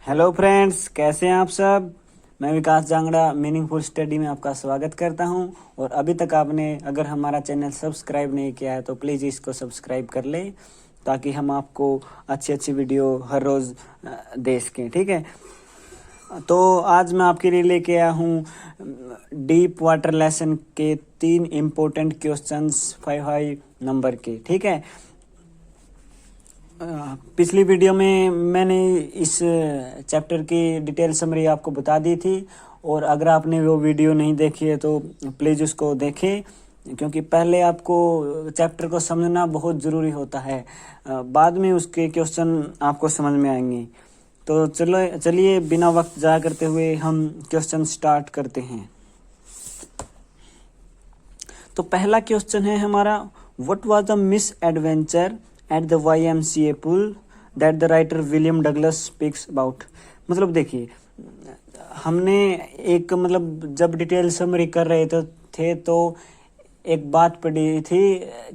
Hello friends, कैसे हैं आप सब। मैं विकास जांगड़ा मीनिंगफुल स्टडी में आपका स्वागत करता हूं। और अभी तक आपने अगर हमारा चैनल सब्सक्राइब नहीं किया है तो प्लीज़ इसको सब्सक्राइब कर लें, ताकि हम आपको अच्छी अच्छी वीडियो हर रोज़ दे सकें। ठीक है, तो आज मैं आपके लिए लेके आया हूँ डीप वाटर लेसन के 3 इम्पोर्टेंट क्वेश्चंस 5 नंबर के। ठीक है, पिछली वीडियो में मैंने इस चैप्टर की डिटेल समरी आपको बता दी थी, और अगर आपने वो वीडियो नहीं देखी है तो प्लीज़ उसको देखें, क्योंकि पहले आपको चैप्टर को समझना बहुत ज़रूरी होता है, बाद में उसके क्वेश्चन आपको समझ में आएंगे। तो चलिए बिना वक्त ज़ाया करते हुए हम क्वेश्चन स्टार्ट करते हैं। तो पहला क्वेश्चन है हमारा, what was the misadventure at the YMCA pool that the writer William Douglas speaks about. मतलब देखिए, हमने एक जब डिटेल समरी कर रहे थे तो एक बात पढ़ी थी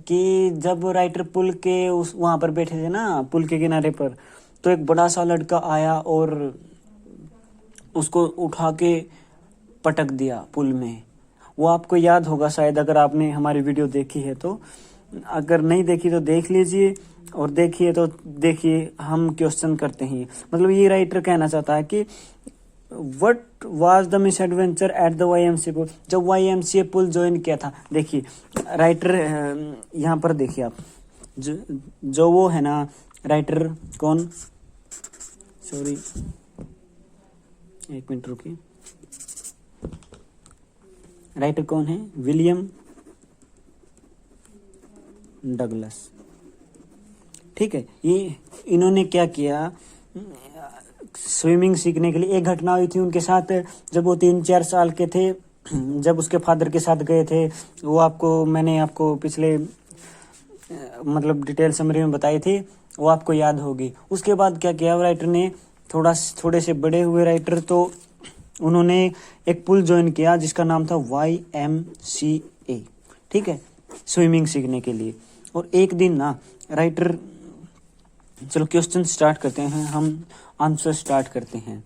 कि जब राइटर पुल के उस वहाँ पर बैठे थे ना, पुल के किनारे पर, तो एक बड़ा सा लड़का आया और उसको उठा के पटक दिया पुल में। वो आपको याद होगा शायद, अगर आपने हमारी वीडियो देखी है तो। अगर नहीं देखी तो देख लीजिए, और देखिए तो देखिए हम क्वेश्चन करते हैं। मतलब ये राइटर कहना चाहता है कि what was the misadventure at the YMCA पुल। जब YMCA पुल ज्वाइन किया था, देखिए राइटर यहाँ पर देखिए आप, जो वो है ना राइटर, कौन, सॉरी एक मिनट रुकिए, राइटर कौन है, विलियम डगलस। ठीक है, ये इन्होंने क्या किया, स्विमिंग सीखने के लिए एक घटना हुई थी उनके साथ जब वो 3-4 साल के थे, जब उसके फादर के साथ गए थे। वो मैंने आपको पिछले डिटेल समरी में बताई थी, वो आपको याद होगी। उसके बाद क्या किया राइटर ने, थोड़े से बड़े हुए राइटर, तो उन्होंने एक पुल ज्वाइन किया जिसका नाम था YMCA। ठीक है, स्विमिंग सीखने के लिए। और एक दिन ना राइटर, चलो क्वेश्चन स्टार्ट करते हैं, हम आंसर स्टार्ट करते हैं।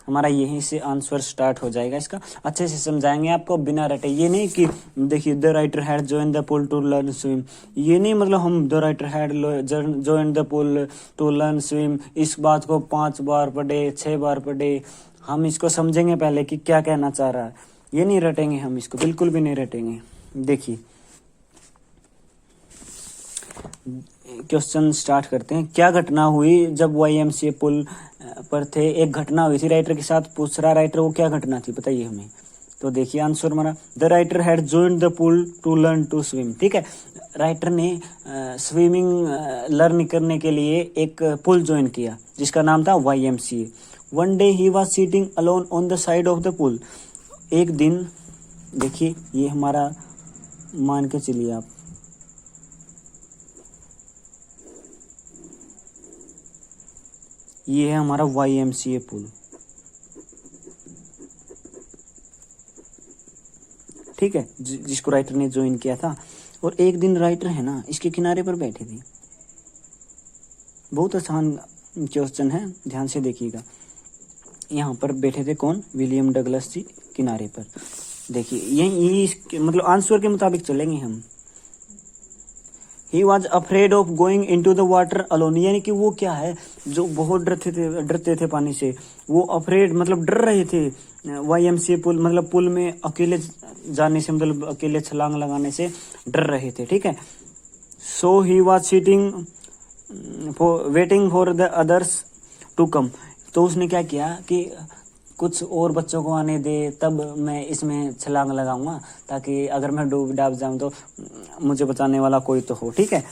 हमारा यहीं से आंसर स्टार्ट हो जाएगा, इसका अच्छे से समझाएंगे आपको बिना रटे। ये नहीं कि देखिए the writer had join the pool to learn swim, ये नहीं हम the writer had join the pool to learn swim इस बात को 5 बार पढ़े, 6 बार पढ़े। हम इसको समझेंगे पहले कि क्या कहना चाह रहा है, ये नहीं रटेंगे हम इसको, बिल्कुल भी नहीं रटेंगे। देखिए क्वेश्चन स्टार्ट करते हैं। क्या घटना हुई जब YMCA पुल पर थे। एक घटना हुई थी राइटर के साथ, पूछ रहा राइटर वो क्या घटना थी, बताइए हमें। तो देखिए आंसर हमारा, the writer had joined the pool to learn to swim. ठीक है, राइटर ने स्विमिंग लर्न करने के लिए एक पुल ज्वाइन किया जिसका नाम था YMCA। One day he was sitting alone on the side of the pool. एक दिन, देखिए ये हमारा, मान के चलिए आप, ये है हमारा YMCA पुल। ठीक है, जिसको राइटर ने ज्वाइन किया था। और एक दिन राइटर है ना इसके किनारे पर बैठे थे। बहुत आसान क्वेश्चन है, ध्यान से देखिएगा। यहाँ पर बैठे थे कौन, विलियम डगलस जी किनारे पर। देखिए यही आंसर के मुताबिक चलेंगे हम। He was afraid of going into the water alone, यानी कि वो क्या है, जो बहुत डरते थे पानी से। वो afraid डर रहे थे YMCA पुल पुल में अकेले जाने से, अकेले छलांग लगाने से डर रहे थे। ठीक है, so he was sitting waiting for the others to come। तो उसने क्या किया कि कुछ और बच्चों को आने दे, तब मैं इसमें छलांग लगाऊंगा, ताकि अगर मैं डूब डाब जाऊं तो मुझे बचाने वाला कोई तो हो। ठीक है,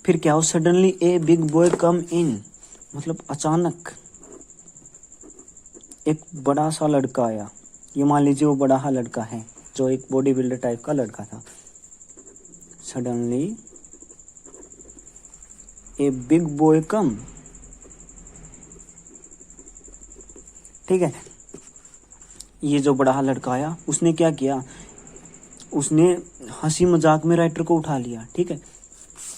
फिर क्या हो, suddenly a big boy come in, अचानक एक बड़ा सा लड़का आया। ये मान लीजिए वो बड़ा सा लड़का है, जो एक बॉडी बिल्डर टाइप का लड़का था। सडनली ए बिग बॉय कम। ठीक है, ये जो बड़ा लड़का आया उसने क्या किया, उसने हंसी मजाक में राइटर को उठा लिया। ठीक है,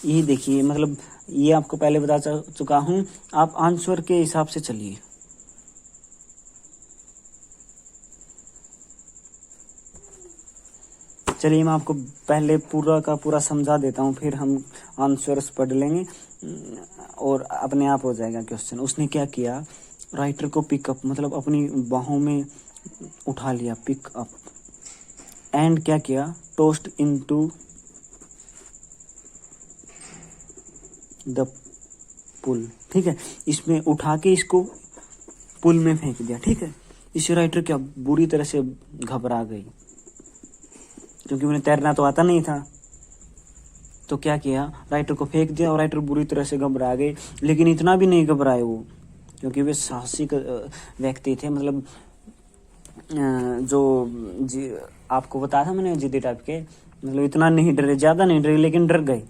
ये देखिए, मतलब ये आपको पहले बता चुका हूँ, आप आंसर के हिसाब से चलिए। चलिए मैं आपको पहले पूरा का पूरा समझा देता हूँ, फिर हम आंसर्स पढ़ लेंगे और अपने आप हो जाएगा क्वेश्चन। उसने क्या किया, राइटर को पिकअप मतलब अपनी बाहों में उठा लिया, पिकअप, एंड क्या किया, टोस्ट इनटू द पुल। ठीक है, इसमें उठा के इसको पुल में फेंक दिया। ठीक है, इस राइटर क्या बुरी तरह से घबरा गई, क्योंकि उन्हें तैरना तो आता नहीं था। तो क्या किया, राइटर को फेंक दिया और राइटर बुरी तरह से घबरा गए। लेकिन इतना भी नहीं घबराए वो, क्योंकि वे साहसिक व्यक्ति थे। मतलब जो आपको बताया था मैंने, जिद्दी टाइप के, मतलब इतना नहीं डरे, ज्यादा नहीं डरे, लेकिन डर गए।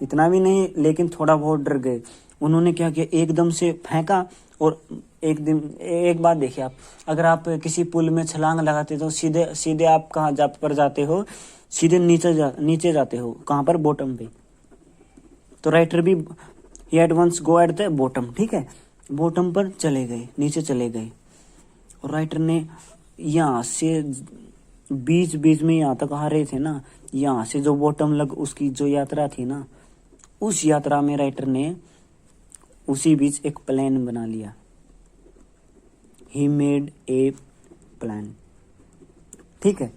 इतना भी नहीं, लेकिन थोड़ा बहुत डर गए। उन्होंने क्या किया, एकदम से फेंका। और एक बात देखिए आप, अगर आप किसी पुल में छलांग लगाते तो सीधे सीधे आप कहाँ पर जाते हो, सीधे नीचे जाते हो। कहाँ पर, बॉटम पे। तो राइटर भी he at once go at the bottom. ठीक है, बॉटम पर चले गए, नीचे चले गए। और राइटर ने यहाँ से बीच बीच में यहाँ तक आ रहे थे ना, यहाँ से जो बॉटम लग उसकी जो यात्रा थी ना, उस यात्रा में राइटर ने उसी बीच एक प्लान बना लिया। He made a plan. ठीक है,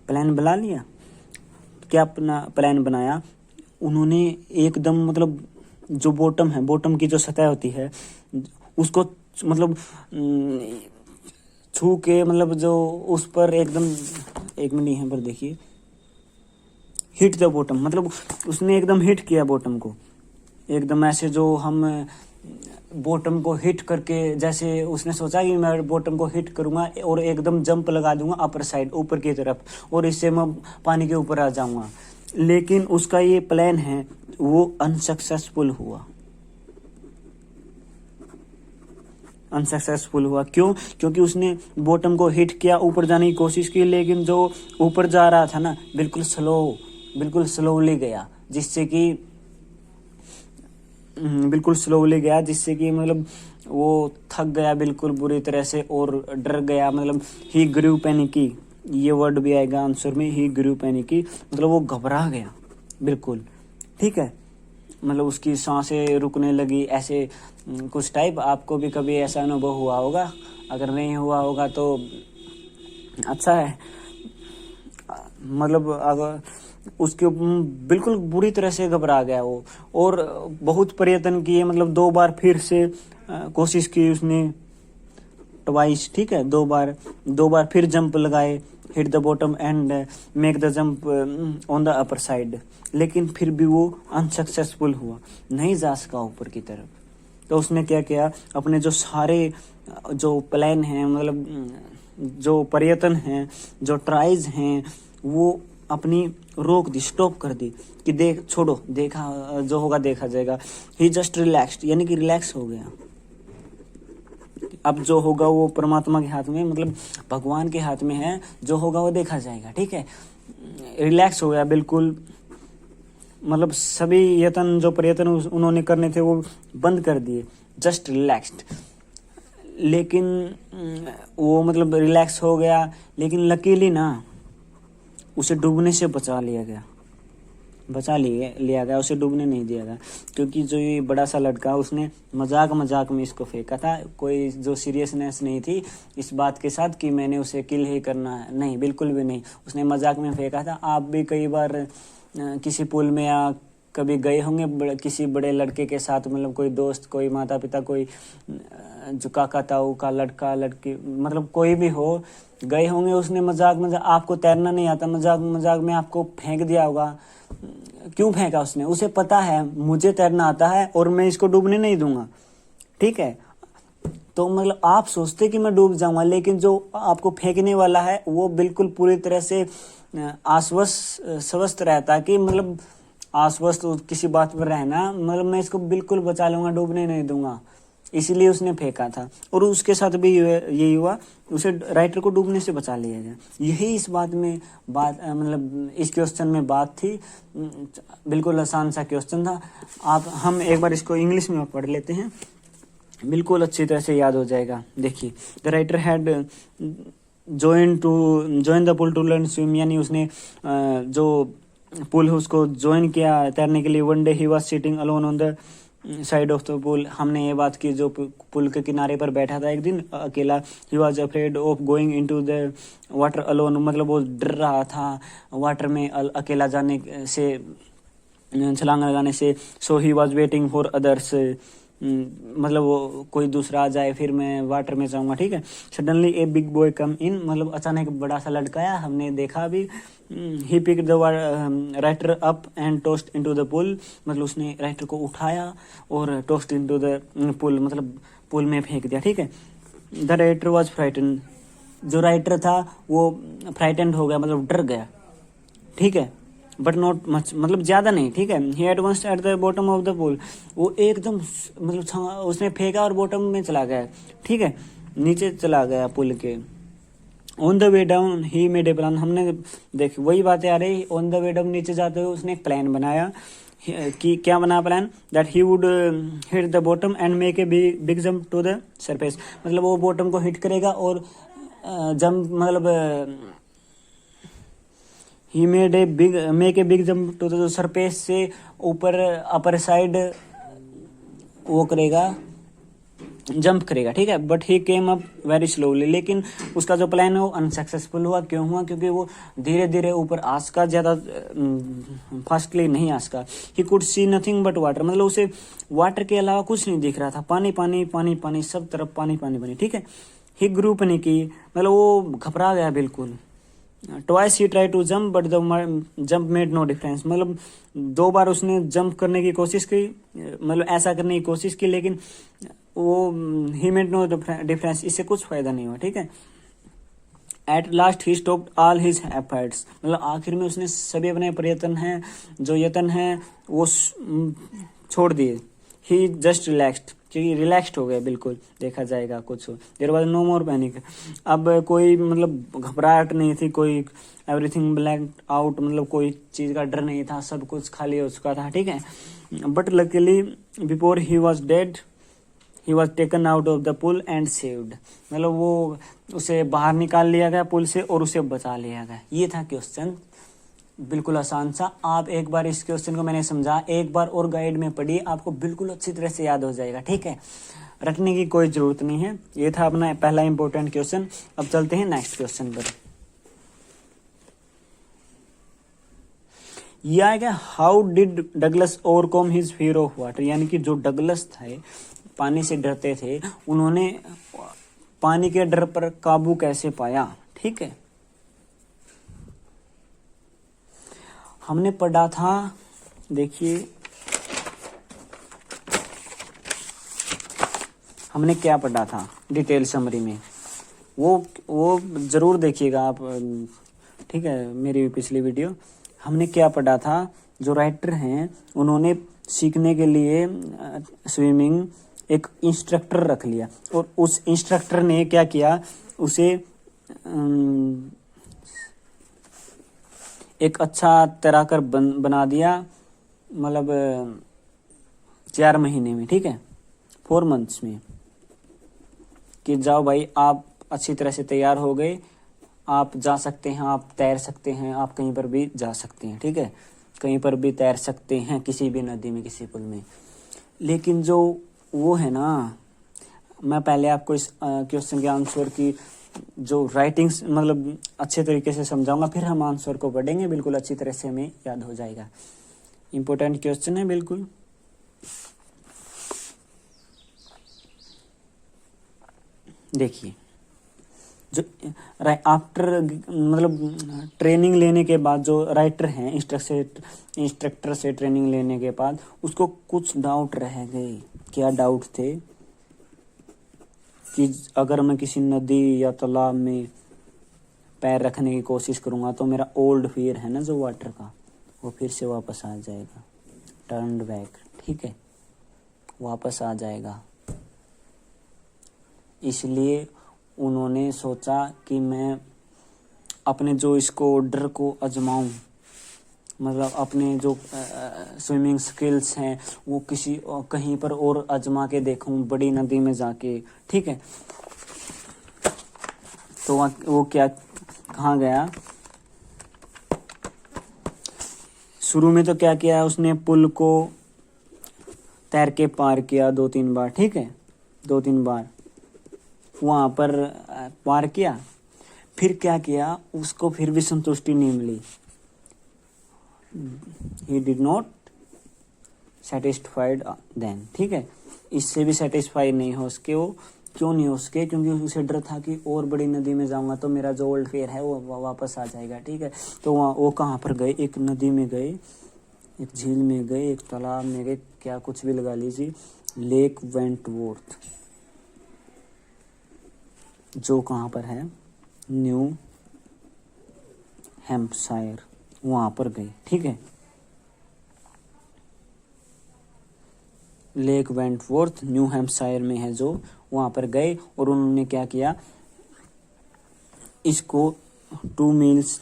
प्लान बना लिया। क्या अपना प्लान बनाया उन्होंने, एकदम मतलब जो बॉटम है, बॉटम की जो सतह होती है उसको मतलब छू के, मतलब जो उस पर एकदम, एक मिनट यहाँ पर देखिए, हिट द बॉटम, मतलब उसने एकदम हिट किया बॉटम को, एकदम ऐसे जो हम बॉटम को हिट करके, जैसे उसने सोचा कि मैं बॉटम को हिट करूंगा और एकदम जंप लगा दूंगा अपर साइड, ऊपर की तरफ, और इससे मैं पानी के ऊपर आ जाऊंगा। लेकिन उसका ये प्लान है वो अनसक्सेसफुल हुआ। अनसक्सेसफुल हुआ क्यों, क्योंकि उसने बॉटम को हिट किया, ऊपर जाने की कोशिश की, लेकिन जो ऊपर जा रहा था ना, बिल्कुल स्लोली गया, जिससे कि जिससे कि मतलब वो थक गया बिल्कुल बुरी तरह से और डर गया। मतलब ही ग्रू पैनिकी, ये वर्ड भी आएगा आंसर में, ही ग्रू पैनिकी, मतलब वो घबरा गया बिल्कुल। ठीक है, मतलब उसकी सांसें रुकने लगी, ऐसे कुछ टाइप। आपको भी कभी ऐसा अनुभव हुआ होगा, अगर नहीं हुआ होगा तो अच्छा है। मतलब अगर उसके बिल्कुल बुरी तरह से घबरा गया वो, और बहुत प्रयत्न किए, मतलब 2 बार फिर से कोशिश की उसने, ट्वाइस। ठीक है, 2 बार फिर जंप लगाए, hit the bottom and make the jump on the upper side, लेकिन फिर भी वो अनसक्सेसफुल हुआ, नहीं जा सका ऊपर की तरफ। तो उसने क्या किया, अपने जो सारे जो प्लान हैं, मतलब जो प्रयत्न हैं, जो ट्राइज हैं, वो अपनी रोक दी, स्टॉप कर दी, कि छोड़ो, देखा जो होगा देखा जाएगा। ही जस्ट रिलैक्स्ड, यानी कि रिलैक्स हो गया। अब जो होगा वो परमात्मा के हाथ में, मतलब भगवान के हाथ में है, जो होगा वो देखा जाएगा। ठीक है, रिलैक्स हो गया बिल्कुल, मतलब सभी यत्न जो प्रयत्न उन्होंने करने थे वो बंद कर दिए, जस्ट रिलैक्स्ड। लेकिन वो मतलब रिलैक्स हो गया, लेकिन लकीली ना उसे डूबने से बचा लिया गया, उसे डूबने नहीं दिया गया। क्योंकि जो ये बड़ा सा लड़का, उसने मजाक में इसको फेंका था, कोई जो सीरियसनेस नहीं थी इस बात के साथ कि मैंने उसे किल ही करना है, नहीं, बिल्कुल भी नहीं, उसने मजाक में फेंका था। आप भी कई बार किसी पुल में या कभी गए होंगे किसी बड़े लड़के के साथ, मतलब कोई दोस्त, कोई माता पिता, कोई जो काका ताऊ का लड़का लड़की, मतलब कोई भी हो, गए होंगे, उसने मजाक आपको तैरना नहीं आता, मजाक में आपको फेंक दिया होगा। क्यों फेंका उसने, उसे पता है मुझे तैरना आता है और मैं इसको डूबने नहीं दूंगा। ठीक है, तो मतलब आप सोचते कि मैं डूब जाऊंगा, लेकिन जो आपको फेंकने वाला है वो बिल्कुल पूरी तरह से स्वस्थ रहता है, कि मतलब आश्वस्त किसी बात पर रहना, मतलब मैं इसको बिल्कुल बचा लूंगा, डूबने नहीं दूंगा। इसीलिए उसने फेंका था, और उसके साथ भी यही हुआ, उसे राइटर को डूबने से बचा लिया गया। यही इस बात में मतलब इस क्वेश्चन में बात थी। बिल्कुल आसान सा क्वेश्चन था। हम एक बार इसको इंग्लिश में पढ़ लेते हैं, बिल्कुल अच्छी तरह से याद हो जाएगा। देखिए, the writer had join the pool to learn swim, यानी उसने जो पुल है उसको ज्वाइन किया तैरने के लिए। One day he was sitting alone on the side of the pool, हमने ये बात की, जो पुल के किनारे पर बैठा था एक दिन अकेला। He was afraid of going into the water alone, मतलब वो डर रहा था वाटर में अकेला जाने से, छलांग लगाने से। So he was waiting for others, मतलब वो कोई दूसरा आ जाए फिर मैं वाटर में जाऊंगा, ठीक है। Suddenly a big boy come in, मतलब अचानक बड़ा सा लड़का आया, हमने देखा भी। He pick the writer up and tossed into the pool, मतलब उसने राइटर को उठाया और टॉस्ड इनटू द पुल, मतलब पुल में फेंक दिया, ठीक है। द राइटर वॉज फ्राइटन, जो राइटर था वो फ्राइटेंड हो गया, मतलब डर गया, ठीक है। बट नॉट मच, मतलब ज्यादा नहीं, ठीक है। He advanced at the bottom of the pool, वो एकदम मतलब उसने फेंका और बॉटम में चला गया, ठीक है, नीचे चला गया पुल के। On the way down he made a plan, हमने देख वही बातें आ रही। ऑन द वे डाउन, नीचे जाते हुए उसने एक प्लान बनाया कि क्या बना plan, that he would hit the bottom and make a big jump to the surface, मतलब वो बॉटम को हिट करेगा और जंप, मतलब he make a big jump to the surface, से ऊपर अपर साइड वो करेगा, जंप करेगा, ठीक है। But he came up very slowly, लेकिन उसका जो प्लान है वो अनसक्सेसफुल हुआ। क्यों हुआ? क्योंकि वो धीरे धीरे ऊपर आसका, ज्यादा फास्टली नहीं आसका। He could see nothing but water, मतलब उसे वाटर के अलावा कुछ नहीं दिख रहा था, पानी पानी पानी पानी, सब तरफ पानी पानी पानी, ठीक है। ही ग्रू पैनिकी, मतलब वो घबरा गया बिल्कुल। Twice he try to jump but the jump made no difference, मतलब 2 बार उसने जंप करने की कोशिश की, मतलब ऐसा करने की कोशिश की, लेकिन वो ही मेड नो डिफरेंस, इससे कुछ फायदा नहीं हुआ, ठीक है। At last he stopped all his efforts, मतलब आखिर में उसने सभी अपने प्रयत्न हैं, जो यत्न हैं वो छोड़ दिए। ही जस्ट रिलैक्स्ड, क्योंकि रिलैक्स्ड हो गए बिल्कुल, देखा जाएगा कुछ। There was no more panic, अब कोई मतलब घबराहट नहीं थी, कोई एवरीथिंग ब्लैंक आउट, मतलब कोई चीज़ का डर नहीं था, सब कुछ खाली हो चुका था, ठीक है। But luckily before he was dead he was taken out of the pool and saved, मतलब वो उसे बाहर निकाल लिया गया पुल से और उसे बचा लिया गया। ये था क्वेश्चन, बिल्कुल आसान सा। आप एक बार इस क्वेश्चन को मैंने समझा, एक बार और गाइड में पढ़िए, आपको बिल्कुल अच्छी तरह से याद हो जाएगा, ठीक है। रटने की कोई जरूरत नहीं है। ये था अपना पहला इंपॉर्टेंट क्वेश्चन। अब चलते हैं नेक्स्ट क्वेश्चन पर। यह आएगा, how did Douglas overcome his fear of water, यानी कि जो डगलस थे, पानी से डरते थे, उन्होंने पानी के डर पर काबू कैसे पाया, ठीक है। हमने पढ़ा था, देखिए हमने क्या पढ़ा था डिटेल समरी में, वो जरूर देखिएगा आप, ठीक है, मेरी पिछली वीडियो। हमने क्या पढ़ा था, जो राइटर हैं उन्होंने सीखने के लिए स्विमिंग एक इंस्ट्रक्टर रख लिया, और उस इंस्ट्रक्टर ने क्या किया, उसे एक अच्छा तैराकर बना दिया, मतलब 4 महीने में, ठीक है, 4 मंथ्स में, कि जाओ भाई आप अच्छी तरह से तैयार हो गए, आप जा सकते हैं, आप तैर सकते हैं, आप कहीं पर भी जा सकते हैं, ठीक है, कहीं पर भी तैर सकते हैं, किसी भी नदी में, किसी पुल में। लेकिन जो वो है ना, मैं पहले आपको इस क्वेश्चन के आंसर की जो राइटिंग्स मतलब अच्छे तरीके से समझाऊंगा, फिर हम आंसर को पढ़ेंगे, बिल्कुल अच्छी तरह से हमें याद हो जाएगा। इंपॉर्टेंट क्वेश्चन है बिल्कुल। देखिए, जो आफ्टर मतलब ट्रेनिंग लेने के बाद, जो राइटर हैं इंस्ट्रक्टर से ट्रेनिंग लेने के बाद उसको कुछ डाउट रह गए। क्या डाउट थे? कि अगर मैं किसी नदी या तालाब में पैर रखने की कोशिश करूंगा तो मेरा ओल्ड फियर है ना जो वाटर का, वो फिर से वापस आ जाएगा, टर्न बैक, ठीक है, वापस आ जाएगा। इसलिए उन्होंने सोचा कि मैं अपने जो इसको डर को आजमाऊं, मतलब अपने जो स्विमिंग स्किल्स हैं वो किसी कहीं पर और आजमा के देखूं, बड़ी नदी में जाके। ठीक है, तो वो क्या कहाँ गया, शुरू में तो क्या किया उसने, पुल को तैर के पार किया 2-3 बार। ठीक है, 2-3 बार वहां पर पार किया। फिर क्या किया, उसको फिर भी संतुष्टि नहीं मिली। He did not satisfied then. ठीक है, इससे भी सेटिस्फाई नहीं हो सके वो। क्यों नहीं हो सके, क्योंकि उसे डर था कि और बड़ी नदी में जाऊंगा तो मेरा जो ओल्ड फेयर है वो वापस आ जाएगा। ठीक है, तो वहाँ वो कहाँ पर गए, एक नदी में गए, एक झील में गए, एक तालाब में गए, क्या कुछ भी लगा लीजिए, लेक वेंटवोर्थ, जो कहाँ पर है, न्यू हैम्पशायर, वहां पर गए। ठीक है, लेक वेंटवोर्थ न्यू हैम्पशायर में है जो, वहां पर गए और उन्होंने क्या किया, इसको 2 मील्स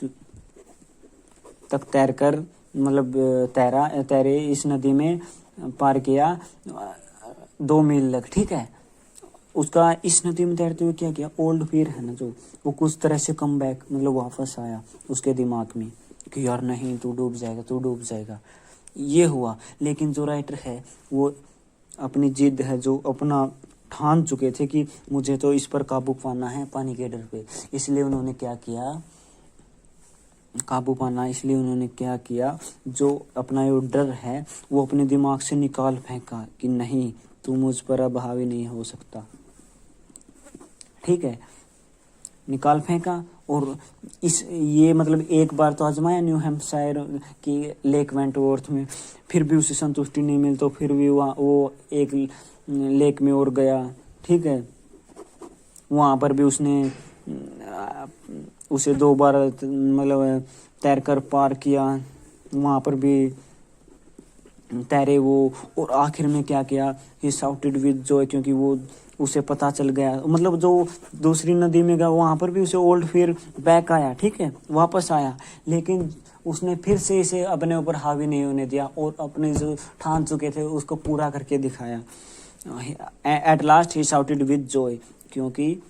तक तैरकर, मतलब तैरे इस नदी में, पार किया 2 मील तक। ठीक है, उसका इस नदी में तैरते हुए क्या किया, ओल्ड फियर है ना जो, वो कुछ तरह से कम बैक, मतलब वापस आया उसके दिमाग में कि यार नहीं, तू डूब जाएगा, तू डूब जाएगा, ये हुआ। लेकिन जो राइटर है वो अपनी जिद है, जो अपना ठान चुके थे कि मुझे तो इस पर काबू पाना है पानी के डर पे, इसलिए उन्होंने क्या किया, काबू पाना, इसलिए उन्होंने क्या किया, जो अपना ये डर है वो अपने दिमाग से निकाल फेंका कि नहीं, तू मुझ पर अब हावी नहीं हो सकता। ठीक है, निकाल फेंका। और ये मतलब एक बार तो आजमाया न्यू हैम्पशायर की लेक वेंटवोर्थ में, फिर भी उसे संतुष्टि नहीं मिली, तो फिर भी वो एक लेक में और गया। ठीक है, वहाँ पर भी उसे 2 बार मतलब तैर कर पार किया, वहाँ पर भी तैरे वो, और आखिर में क्या किया, ही शाउटेड विद जॉय, क्योंकि वो उसे पता चल गया, मतलब जो दूसरी नदी में गया वहां पर भी उसे ओल्ड फियर बैक आया। ठीक है, वापस आया, लेकिन उसने फिर से इसे अपने ऊपर हावी नहीं होने दिया और अपने जो ठान चुके थे उसको पूरा करके दिखाया। At last he shouted with Joy, क्योंकि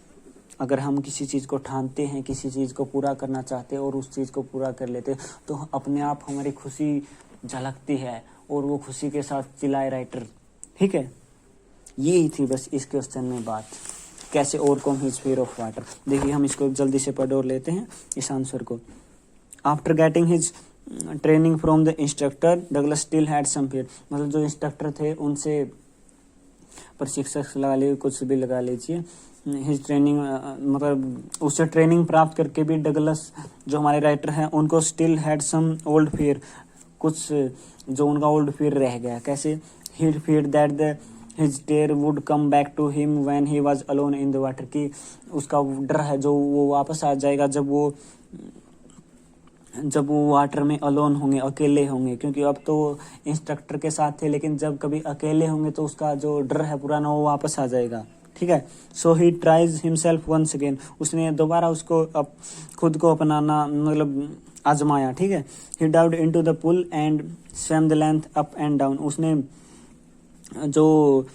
अगर हम किसी चीज़ को ठानते हैं, किसी चीज़ को पूरा करना चाहते हैं और उस चीज़ को पूरा कर लेते तो अपने आप हमारी खुशी झलकती है और वो खुशी के साथ चिल्लाए राइटर। ठीक है, यही थी बस इस क्वेश्चन में बात, कैसे overcome his fear of water. देखिए हम इसको जल्दी से पढ़ और लेते हैं इस आंसर को। After getting his training from the instructor, Douglas still had some fear, मतलब जो इंस्ट्रक्टर थे उनसे, प्रशिक्षक लगा लीजिए, कुछ भी लगा लीजिए, हिज ट्रेनिंग मतलब उससे ट्रेनिंग प्राप्त करके भी डगलस जो हमारे राइटर हैं उनको still had some old fear, कुछ जो उनका ओल्ड फियर रह गया। कैसे, he fear that the his terror would come back to him when he was alone in the water, की उसका डर है जो वो वापस आ जाएगा जब वो वाटर में अलोन होंगे, अकेले होंगे, क्योंकि अब तो इंस्ट्रक्टर के साथ थे, लेकिन जब कभी अकेले होंगे तो उसका जो डर है पुराना वो वापस आ जाएगा। ठीक है, so he tries himself once again, उसने दोबारा उसको खुद को अपनाना मतलब आजमाया। ठीक है, he dived into the pool and swim the length up and down, उसने जो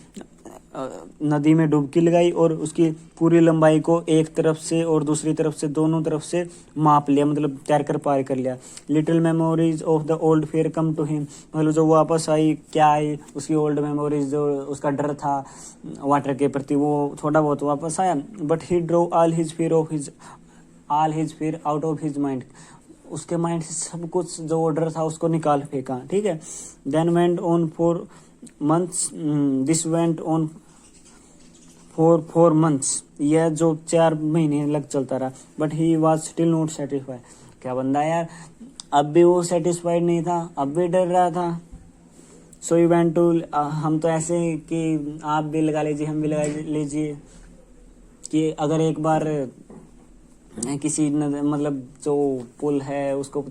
नदी में डुबकी लगाई और उसकी पूरी लंबाई को एक तरफ से और दूसरी तरफ से, दोनों तरफ से माप लिया, मतलब तैर कर पार कर लिया। Little memories of the old fear came to him, मतलब जो वापस आई, क्या आई, उसकी ओल्ड मेमोरीज, जो उसका डर था वाटर के प्रति वो थोड़ा बहुत वापस आया। But he drew all his fear out of his mind, उसके माइंड से सब कुछ जो डर था उसको निकाल फेंका। ठीक है, then went on for months, this went on for 4 months, यह जो 4 महीने लग चलता रहा। But he was still not satisfied, क्या बंदा यार, अब भी वो सेटिस्फाइड नहीं था, अब भी डर रहा था। सो ही वेंट टू, हम तो ऐसे कि आप भी लगा लीजिए, हम भी लगा लीजिए कि अगर एक बार किसी मतलब जो पुल है उसको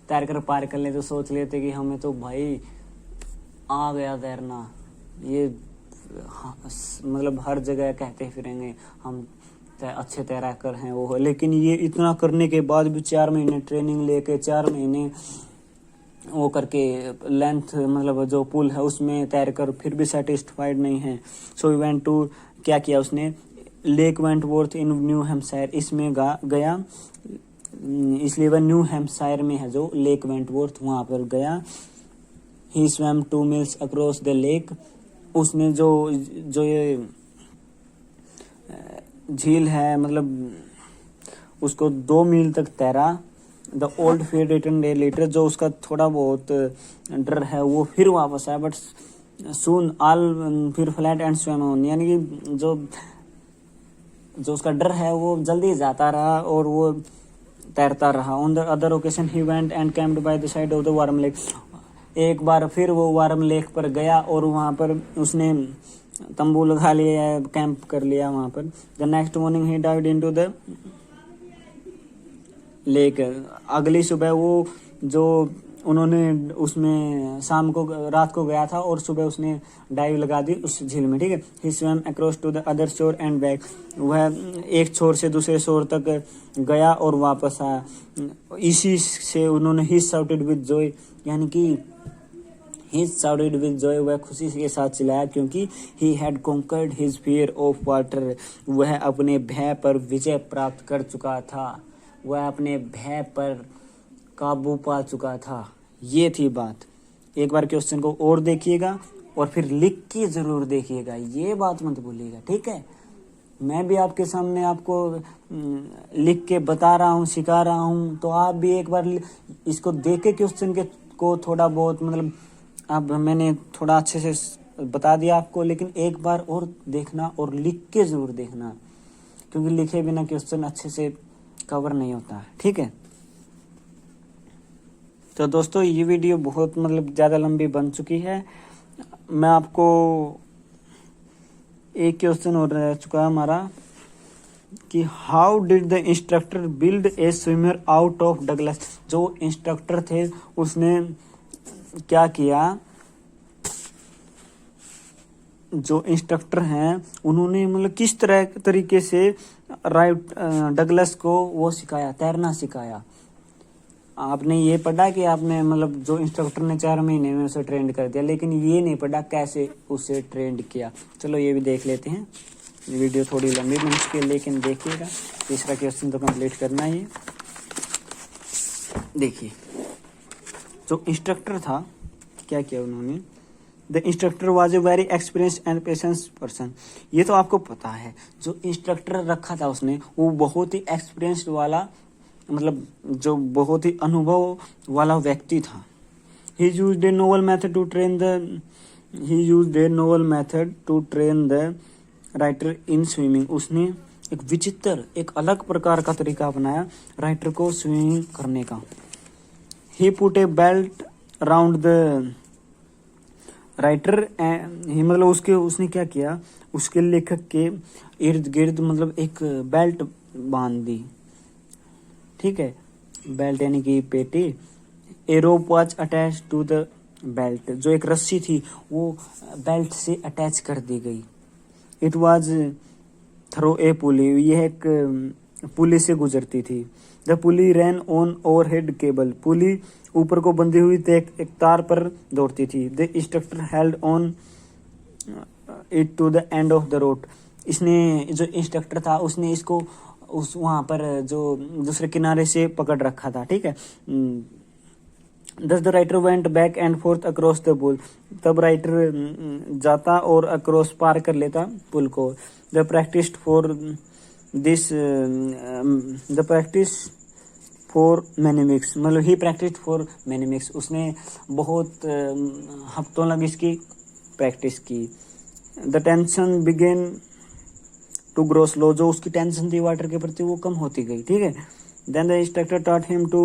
तैर कर पार कर ले तो सोच लेते कि हमें तो भाई आ गया तैरना, ये मतलब हर जगह कहते फिरेंगे हम अच्छे तैराकर हैं वो, लेकिन ये इतना करने के बाद भी 4 महीने ट्रेनिंग लेके 4 महीने वो करके लेंथ मतलब जो पुल है उसमें तैरकर फिर भी सेटिस्फाइड नहीं है। सो वी वेंट टू, क्या किया उसने, लेक वेंटवर्थ इन न्यू हैम्पशायर, इसमें गया, इसलिए वह न्यू हैम्पशायर में है जो लेक वेंटवर्थ, वहाँ पर गया। He swam 2 miles across the lake, उसने जो ये झील है मतलब उसको 2 मील तक तैरा। The old fear return day letter, जो उसका थोड़ा बहुत डर है वो फिर वापस आया, बट सून ऑल फिर फ्लैट एंड स्वैम ऑन, यानी कि जो उसका डर है वो जल्दी जाता रहा और वो तैरता रहा। On the other occasion he went and camped by the side of the warm lake, एक बार फिर वो वार्म लेक पर गया और वहाँ पर उसने तंबू लगा लिया, कैंप कर लिया वहाँ पर। The next morning he dived into the lake, अगली सुबह वो जो उन्होंने उसमें शाम को रात को गया था और सुबह उसने डाइव लगा दी उस झील में, ठीक है। He swam across to the other shore and back, वह एक छोर से दूसरे शोर तक गया और वापस आया। इसी से उन्होंने ही शाउटेड विद जॉय, यानी कि ही शाउटेड विद जॉय, वह खुशी के साथ चिल्लाया क्योंकि he had conquered his fear of water, वह अपने भय पर विजय प्राप्त कर चुका था, वह अपने भय पर काबू पा चुका था। ये थी बात। एक बार क्वेश्चन को और देखिएगा और फिर लिख के जरूर देखिएगा, ये बात मत भूलिएगा, ठीक है। मैं भी आपके सामने आपको लिख के बता रहा हूँ, सिखा रहा हूँ, तो आप भी एक बार इसको देख के क्वेश्चन के को थोड़ा बहुत मतलब अब मैंने थोड़ा अच्छे से बता दिया आपको, लेकिन एक बार और देखना और लिख के जरूर देखना, क्योंकि लिखे बिना क्वेश्चन अच्छे से कवर नहीं होता है, ठीक है। तो दोस्तों ये वीडियो बहुत मतलब ज़्यादा लंबी बन चुकी है। मैं आपको एक क्वेश्चन और रह चुका है हमारा कि how did the instructor build a swimmer out of Douglas, जो इंस्ट्रक्टर थे उसने क्या किया, जो इंस्ट्रक्टर हैं उन्होंने मतलब किस तरीके से डगलस को वो सिखाया, तैरना सिखाया। आपने ये पढ़ा कि आपने मतलब जो इंस्ट्रक्टर ने 4 महीने में उसे ट्रेंड कर दिया, लेकिन ये नहीं पढ़ा कैसे उसे ट्रेंड किया। चलो ये भी देख लेते हैं। ये वीडियो थोड़ी लंबी बन चुकी है, लेकिन देखिएगा, तीसरा क्वेश्चन तो कंप्लीट करना ही है। देखिए जो इंस्ट्रक्टर था क्या किया उन्होंने, the instructor was a very experienced and patience person, ये तो आपको पता है। जो इंस्ट्रक्टर रखा था उसने वो बहुत ही एक्सपीरियंस्ड वाला मतलब जो बहुत ही अनुभव वाला व्यक्ति था। He used a novel method to train the writer in swimming, उसने एक विचित्र एक अलग प्रकार का तरीका अपनाया राइटर को स्विमिंग करने का। He put a belt around the writer, मतलब उसने क्या किया, उसके लेखक के इर्द गिर्द मतलब एक बेल्ट बांध दी, ठीक है। बेल्ट यानी कि पेटी। A rope was attach to the belt, जो एक रस्सी थी वो बेल्ट से अटैच कर दी गई। It was through a pulley, यह एक पुली से गुजरती थी। The pulley ran on overhead cable, pulley ऊपर को बंधी हुई एक तार पर दौड़ती थी। The instructor held on it to the end of the road, इसने जो इंस्ट्रक्टर था उसने इसको उस वहां पर जो दूसरे किनारे से पकड़ रखा था, ठीक है। Thus the writer went back and forth across the pool, तब राइटर जाता और अक्रॉस पार कर लेता पुल को। The practice for many weeks, मतलब ही practiced for many weeks, उसने बहुत हफ्तों लग इसकी प्रैक्टिस की। The tension began to grow slow, जो उसकी टेंशन थी वाटर के प्रति वो कम होती गई, ठीक है। Then the instructor taught him to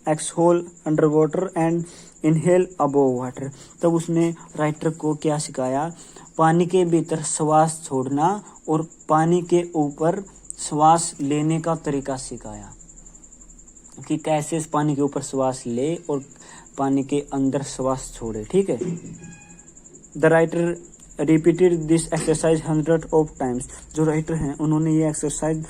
exhale under water and inhale above water, तब उसने राइटर को क्या सिखाया, पानी के भीतर श्वास छोड़ना और पानी के ऊपर श्वास लेने का तरीका सिखाया, कि कैसे पानी के ऊपर श्वास ले और पानी के अंदर श्वास छोड़े, ठीक है। The writer repeated this exercise 100 of times. जो राइटर हैं उन्होंने ये एक्सरसाइज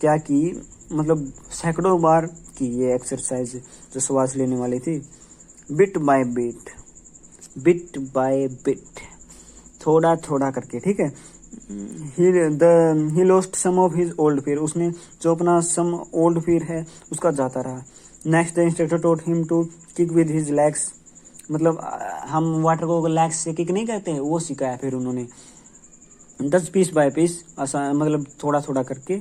क्या की, मतलब सैकड़ों बार की ये एक्सरसाइज जो श्वास लेने वाली थी। Bit by bit, bit by bit, थोड़ा थोड़ा करके, ठीक है। He lost some of his old fear, उसने जो अपना सम ओल्ड फियर है उसका जाता रहा। Next the instructor taught him to kick with his legs, मतलब हम वाटर को लेग्स से किक नहीं करते हैं, वो सिखाया फिर उन्होंने। 10 पीस बाय पीस, मतलब थोड़ा थोड़ा करके।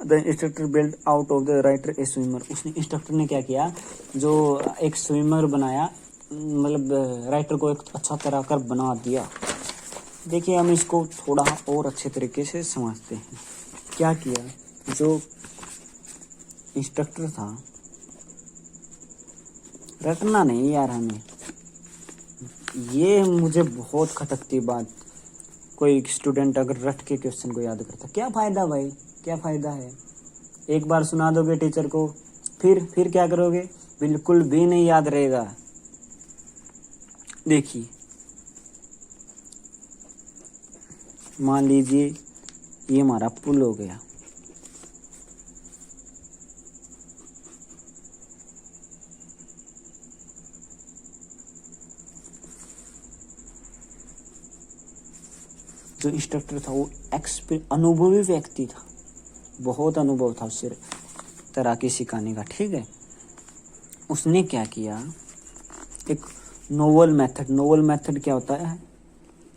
The instructor build out of the writer A swimmer, उसने इंस्ट्रक्टर ने क्या किया, जो एक स्विमर बनाया, मतलब राइटर को एक अच्छा तरह कर बना दिया। देखिए हम इसको थोड़ा और अच्छे तरीके से समझते हैं। क्या किया, जो इंस्ट्रक्टर था, रटना नहीं यार हमें, ये मुझे बहुत खटकती बात। कोई स्टूडेंट अगर रट के क्वेश्चन को याद करता, क्या फायदा भाई, क्या फायदा है। एक बार सुना दोगे टीचर को, फिर क्या करोगे, बिल्कुल भी नहीं याद रहेगा। देखिए मान लीजिए ये हमारा पुल हो गया, जो इंस्ट्रक्टर था वो अनुभवी व्यक्ति था, बहुत अनुभव था उससे तैराकी सिखाने का, ठीक है। उसने क्या किया, एक नोवल मेथड क्या होता है,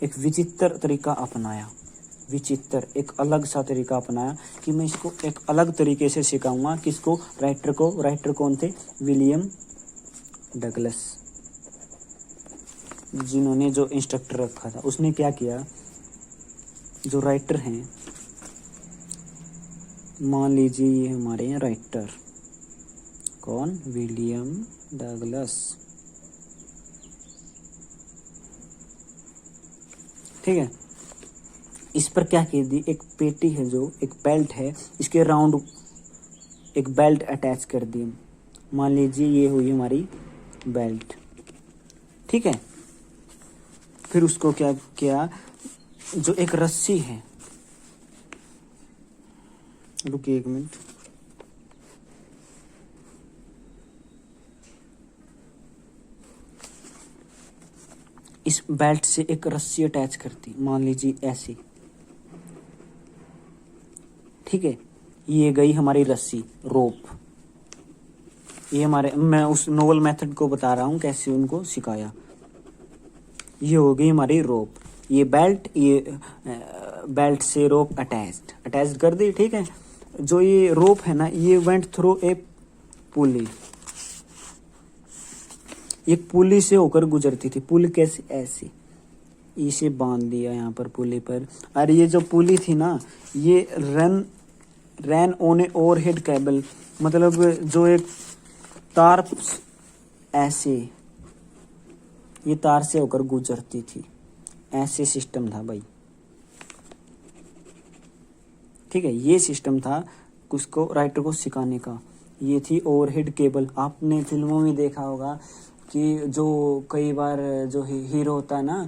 एक विचित्र तरीका अपनाया, विचित्र एक अलग सा तरीका अपनाया कि मैं इसको एक अलग तरीके से सिखाऊंगा। किसको, राइटर को। राइटर कौन थे, विलियम डगलस, जिन्होंने जो इंस्ट्रक्टर रखा था। उसने क्या किया, जो राइटर हैं, मान लीजिए ये हमारे हैं राइटर, कौन, विलियम डगलस, ठीक है। इस पर क्या कर दी, एक पेटी है, जो एक बेल्ट है, इसके राउंड एक बेल्ट अटैच कर दी। मान लीजिए ये हुई हमारी बेल्ट, ठीक है। फिर उसको क्या किया, जो एक रस्सी है, रुकिए एक मिनट, इस बेल्ट से एक रस्सी अटैच करती, मान लीजिए ऐसी, ठीक है। ये गई हमारी रस्सी, रोप। ये हमारे, मैं उस नोवल मेथड को बता रहा हूँ कैसे उनको सिखाया। ये हो गई हमारी रोप, ये बेल्ट, ये बेल्ट से रोप अटैच्ड कर दी, ठीक है। जो ये रोप है ना, ये वेंट थ्रू ए पुली, ये पुली से होकर गुजरती थी। पुल कैसे, ऐसे इसे बांध दिया यहाँ पर पुली पर। और ये जो पुली थी ना, ये रैन ऑन ए ओवरहेड केबल, मतलब जो एक तार, ऐसे ये तार से होकर गुजरती थी, ऐसे सिस्टम था भाई, ठीक है। ये सिस्टम था उसको राइटर को सिखाने का। ये थी ओवरहेड केबल। आपने फिल्मों में देखा होगा कि जो कई बार जो हीरो होता है ना,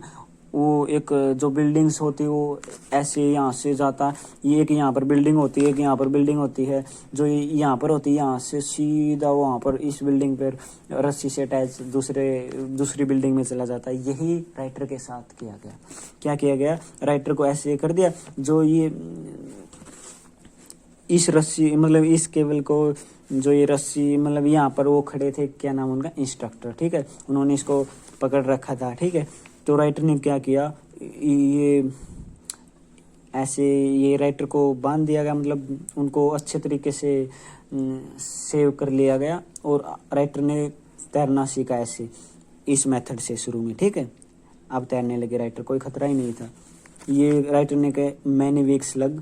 वो एक जो बिल्डिंग्स होती है वो ऐसे यहाँ से जाता, ये एक यहाँ पर बिल्डिंग होती है, एक यहाँ पर बिल्डिंग होती है, जो यहाँ पर होती है यहाँ से सीधा वहाँ पर इस बिल्डिंग पर रस्सी से अटैच दूसरी बिल्डिंग में चला जाता है। यही राइटर के साथ किया गया। क्या किया गया, राइटर को ऐसे कर दिया, जो ये इस रस्सी, मतलब इस केबल को, जो ये रस्सी, मतलब यहाँ पर वो खड़े थे, क्या नाम उनका, इंस्ट्रक्टर, ठीक है। उन्होंने इसको पकड़ रखा था, ठीक है। तो राइटर ने क्या किया, ये ऐसे ये राइटर को बांध दिया गया, मतलब उनको अच्छे तरीके से सेव कर लिया गया। और राइटर ने तैरना सीखा ऐसे, इस मेथड से शुरू में, ठीक है। अब तैरने लगे राइटर, कोई खतरा ही नहीं था। ये राइटर ने कहा मैंने वीक्स लग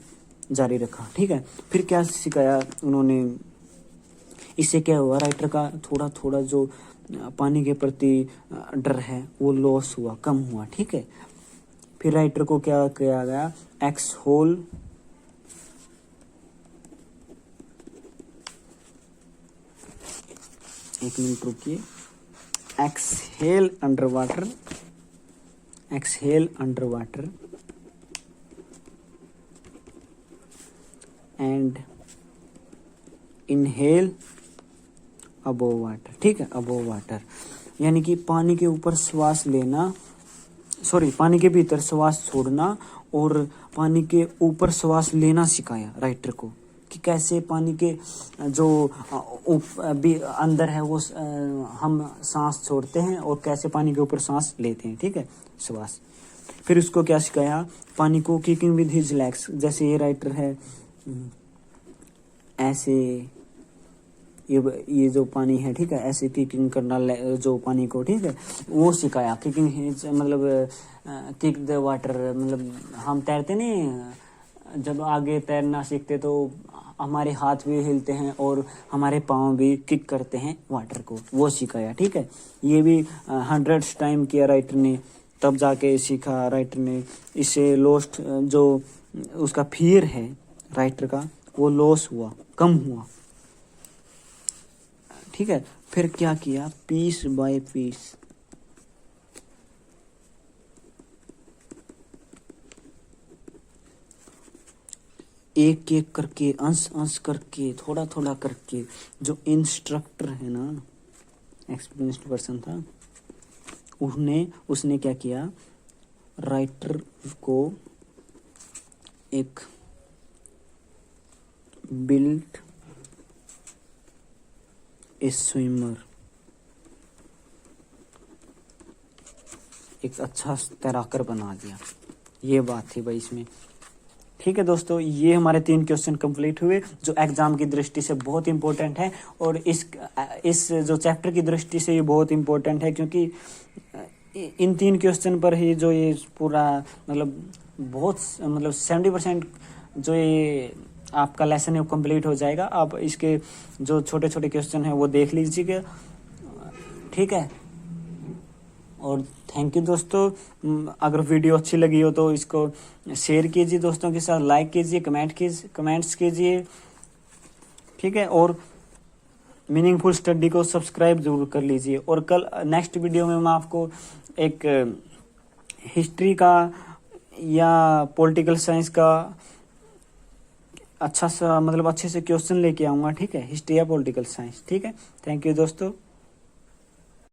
जारी रखा, ठीक है। फिर क्या सिखाया उन्होंने, इससे क्या हुआ, राइटर का थोड़ा थोड़ा जो पानी के प्रति डर है वो लॉस हुआ, कम हुआ, ठीक है। फिर राइटर को क्या किया गया, एक्सहोल, एक मिनट रुकिए, exhale under water exhale under water and inhale above water। ठीक है, above water यानी कि पानी के ऊपर श्वास लेना, पानी के भीतर श्वास छोड़ना और पानी के ऊपर श्वास लेना सिखाया राइटर को कि कैसे पानी के जो अंदर है वो हम सांस छोड़ते हैं और कैसे पानी के ऊपर सांस लेते हैं। ठीक है, श्वास। फिर उसको क्या सिखाया, पानी को किकिंग विद हिज लेग्स, जैसे ये राइटर है ऐसे ये जो पानी है, ठीक है, ऐसे किकिंग करना जो पानी को, ठीक है, वो सिखाया। किकिंग हिज मतलब किक द वाटर, मतलब हम तैरते नहीं, जब आगे तैरना सीखते तो हमारे हाथ भी हिलते हैं और हमारे पाँव भी किक करते हैं वाटर को, वो सिखाया। ठीक है, ये भी 100 टाइम किया राइटर ने, तब जाके सीखा राइटर ने। इससे लॉस्ट जो उसका फियर है राइटर का वो लॉस हुआ, कम हुआ। ठीक है, फिर क्या किया, पीस बाय पीस एक एक करके, अंश अंश करके, थोड़ा थोड़ा करके, जो इंस्ट्रक्टर है ना, एक्सपीरियंस्ड पर्सन था, उसने क्या किया, राइटर को एक बिल्ड ए स्विमर, एक अच्छा तैराकर बना दिया। ये बात थी भाई इसमें। ठीक है दोस्तों, ये हमारे 3 क्वेश्चन कंप्लीट हुए जो एग्जाम की दृष्टि से बहुत इंपॉर्टेंट है और इस जो चैप्टर की दृष्टि से ये बहुत इंपॉर्टेंट है, क्योंकि इन 3 क्वेश्चन पर ही जो ये पूरा बहुत 70% जो ये आपका लेसन है वो कंप्लीट हो जाएगा। आप इसके जो छोटे छोटे क्वेश्चन हैं वो देख लीजिएगा। ठीक है, और थैंक यू दोस्तों। अगर वीडियो अच्छी लगी हो तो इसको शेयर कीजिए दोस्तों के साथ, लाइक कीजिए, कमेंट्स कीजिए। ठीक है, और मीनिंगफुल स्टडी को सब्सक्राइब जरूर कर लीजिए। और कल नेक्स्ट वीडियो में मैं आपको एक हिस्ट्री का या पॉलिटिकल साइंस का अच्छा सा अच्छे से क्वेश्चन लेके आऊँगा। ठीक है, हिस्ट्री या पॉलिटिकल साइंस। ठीक है, थैंक यू दोस्तों।